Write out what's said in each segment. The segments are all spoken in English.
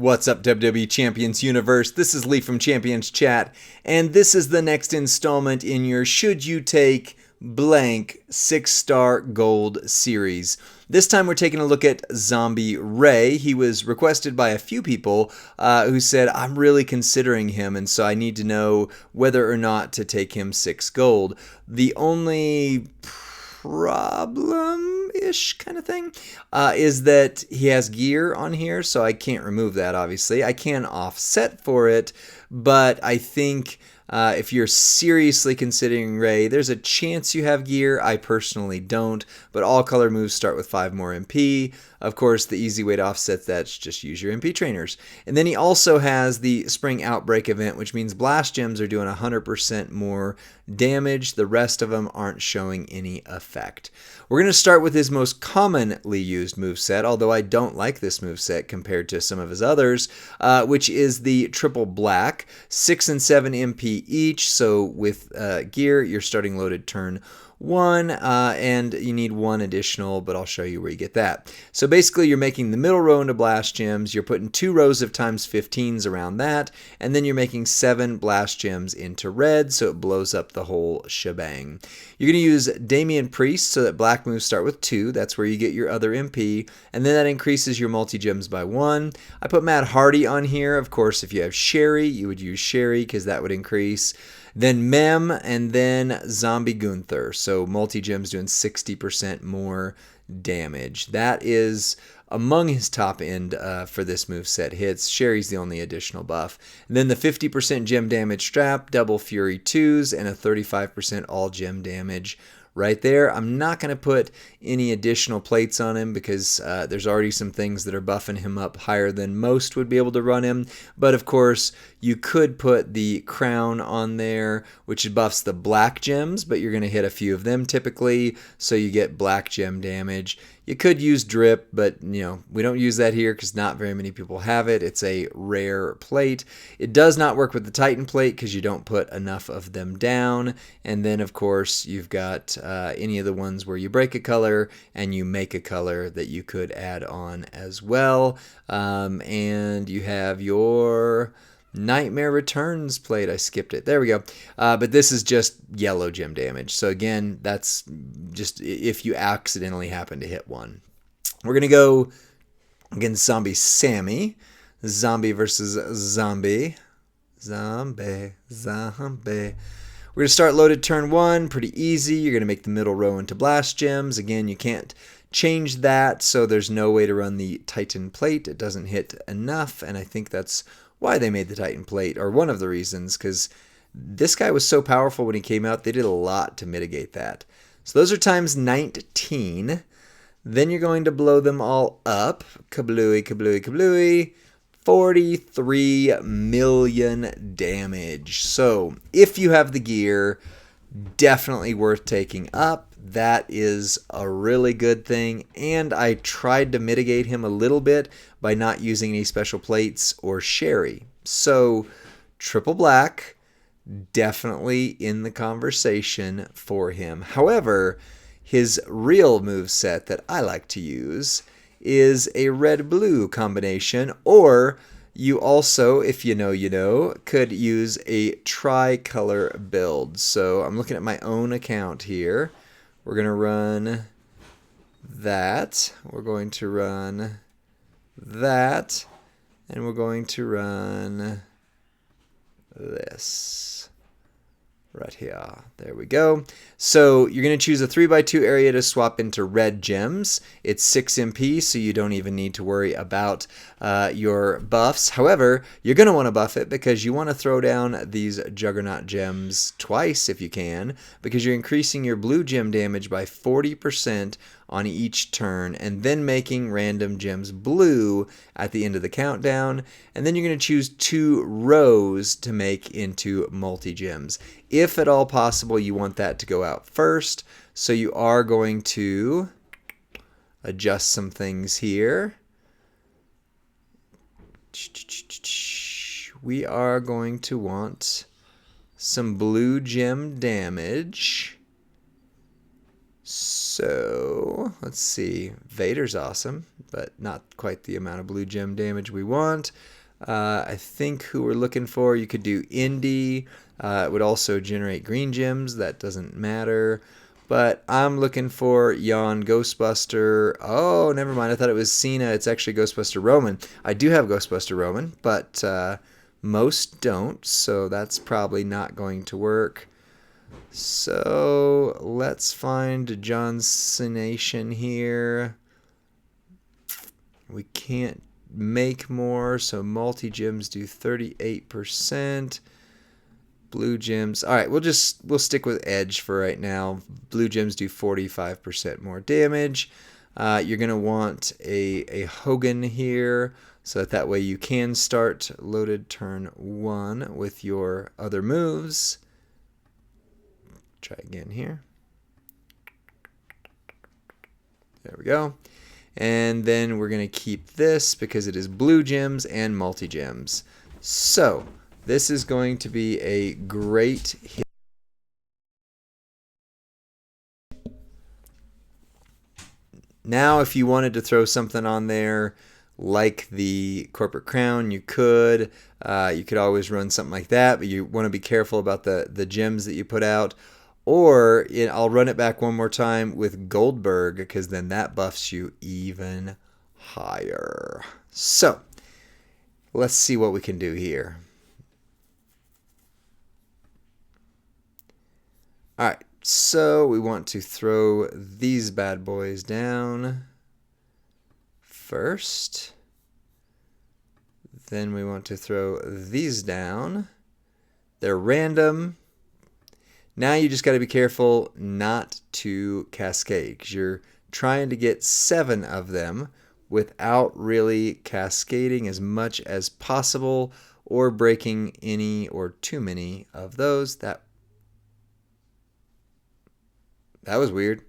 What's up, WWE Champions Universe? This is Lee from Champions Chat, and this is the next installment in your Should You Take Blank 6-Star Gold series. This time we're taking a look at Zombie Rey. He was requested by a few people who said, I'm really considering him, and so I need to know whether or not to take him 6 gold. The only problem-ish kind of thing is that he has gear on here, so I can't remove that, obviously. I can offset for it, but I think if you're seriously considering Rey, there's a chance you have gear. I personally don't, but all color moves start with 5 more MP. Of course, the easy way to offset that is just use your MP trainers. And then he also has the Spring Outbreak event, which means Blast Gems are doing 100% more damage. The rest of them aren't showing any effect. We're going to start with his most commonly used moveset, although I don't like this moveset compared to some of his others, which is the Triple Black, 6 and 7 MP each. So with gear, you're starting loaded turn 1, and you need 1 additional, but I'll show you where you get that. So basically, you're making the middle row into Blast Gems, you're putting 2 rows of times 15s around that, and then you're making 7 Blast Gems into red, so it blows up the whole shebang. You're going to use Damian Priest, so that black moves start with 2, that's where you get your other MP, and then that increases your multi-gems by 1. I put Matt Hardy on here. Of course, if you have Sherry, you would use Sherry, because that would increase. Then Mem, and then Zombie Gunther. So multi-gems doing 60% more damage. That is among his top end for this moveset hits. Sherry's the only additional buff. And then the 50% gem damage strap, double Fury 2s, and a 35% all gem damage right there. I'm not going to put any additional plates on him because there's already some things that are buffing him up higher than most would be able to run him. But of course, you could put the crown on there, which buffs the black gems, but you're going to hit a few of them typically, so you get black gem damage. You could use drip, but we don't use that here because not very many people have it. It's a rare plate. It does not work with the Titan plate because you don't put enough of them down. And then, of course, you've got any of the ones where you break a color and you make a color that you could add on as well. And you have your Nightmare Returns plate. I skipped it. There we go. But this is just yellow gem damage. So again, that's just if you accidentally happen to hit one. We're going to go against Zombie Sammy. Zombie versus Zombie. Zombie. We're going to start loaded turn 1. Pretty easy. You're going to make the middle row into Blast Gems. Again, you can't change that, so there's no way to run the Titan plate. It doesn't hit enough, and I think that's why they made the Titan plate, or one of the reasons, because this guy was so powerful when he came out, they did a lot to mitigate that. So those are times 19. Then you're going to blow them all up. Kablooey, kablooey, kablooey. 43 million damage. So if you have the gear, definitely worth taking up. That is a really good thing, and I tried to mitigate him a little bit by not using any special plates or Sherry. So Triple Black, definitely in the conversation for him. However, his real moveset that I like to use is a red-blue combination, or you also, if you know, could use a tricolor build. So I'm looking at my own account here. We're going to run that. We're going to run that. And we're going to run this right here. There we go. So you're going to choose a 3x2 area to swap into red gems. It's 6 MP, so you don't even need to worry about your buffs. However, you're going to want to buff it because you want to throw down these Juggernaut gems twice if you can, because you're increasing your blue gem damage by 40% on each turn, and then making random gems blue at the end of the countdown. And then you're going to choose 2 rows to make into multi-gems. If at all possible, you want that to go out first. So you are going to adjust some things here. We are going to want some blue gem damage. So let's see. Vader's awesome, but not quite the amount of blue gem damage we want. I think who we're looking for, you could do Indy. It would also generate green gems. That doesn't matter. But I'm looking for Yon Ghostbuster. Oh, never mind. I thought it was Cena. It's actually Ghostbuster Roman. I do have Ghostbuster Roman, but most don't. So that's probably not going to work. So let's find Johnsonation here. We can't make more, so multi-gems do 38%. Blue gems. All right, we'll stick with Edge for right now. Blue gems do 45% more damage. You're gonna want a Hogan here, so that way you can start loaded turn 1 with your other moves. Try again here. There we go. And then we're going to keep this because it is blue gems and multi-gems. So this is going to be a great hit. Now if you wanted to throw something on there like the corporate crown, you could. You could always run something like that, but you want to be careful about the gems that you put out. Or I'll run it back one more time with Goldberg, because then that buffs you even higher. So let's see what we can do here. All right, so we want to throw these bad boys down first. Then we want to throw these down. They're random. Now you just got to be careful not to cascade, because you're trying to get 7 of them without really cascading as much as possible or breaking any or too many of those. That was weird.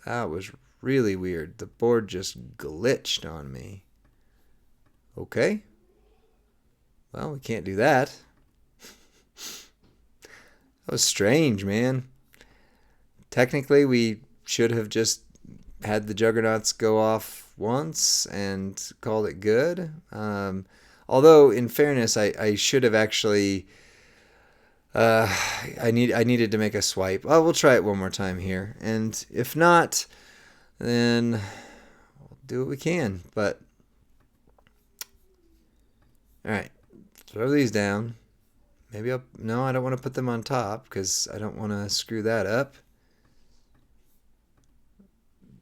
That was really weird. The board just glitched on me. Okay. Well, we can't do that. That was strange, man. Technically, we should have just had the Juggernauts go off once and called it good. Although, in fairness, I should have actually... I needed to make a swipe. Oh, we'll try it one more time here. And if not, then we'll do what we can. But, alright. Throw these down. Maybe no, I don't want to put them on top because I don't want to screw that up.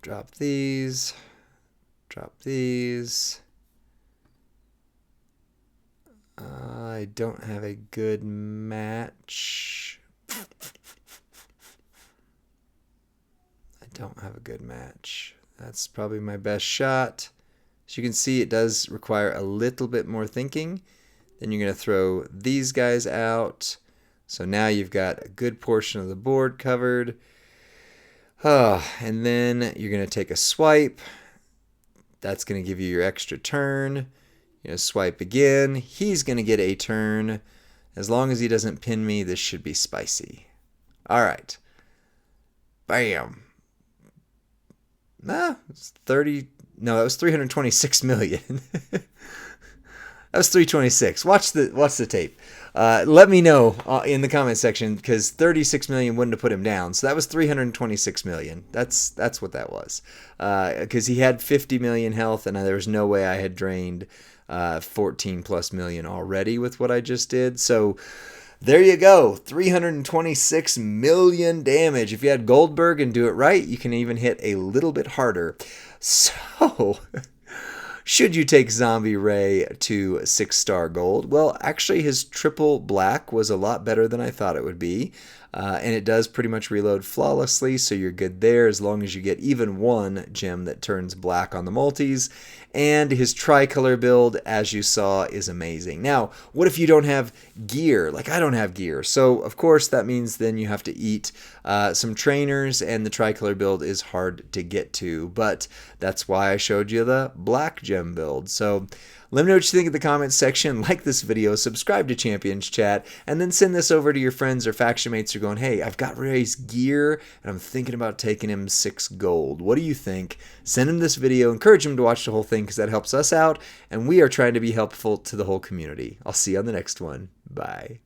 Drop these. Drop these. I don't have a good match. I don't have a good match. That's probably my best shot. As you can see, it does require a little bit more thinking. Then you're going to throw these guys out. So now you've got a good portion of the board covered. And then you're going to take a swipe. That's going to give you your extra turn. You're going to swipe again. He's going to get a turn. As long as he doesn't pin me, this should be spicy. All right. Bam. It's 30. No, that was 326 million. That was 326. Watch the tape. Let me know in the comment section, because 36 million wouldn't have put him down. So that was 326 million. That's what that was. Because he had 50 million health, and there was no way I had drained 14 plus million already with what I just did. So there you go. 326 million damage. If you had Goldberg and do it right, you can even hit a little bit harder. So... should you take Zombie Rey to 6-star gold? Well, actually his triple black was a lot better than I thought it would be. And it does pretty much reload flawlessly, so you're good there as long as you get even one gem that turns black on the multis. And his tricolor build, as you saw, is amazing. Now, what if you don't have gear? Like, I don't have gear. So, of course, that means then you have to eat some trainers, and the tricolor build is hard to get to. But that's why I showed you the black gem build. So, Let me know what you think in the comments section. Like this video, subscribe to Champions Chat, and then send this over to your friends or faction mates who are going, hey, I've got Rey's gear, and I'm thinking about taking him 6 gold. What do you think? Send him this video. Encourage him to watch the whole thing because that helps us out, and we are trying to be helpful to the whole community. I'll see you on the next one. Bye.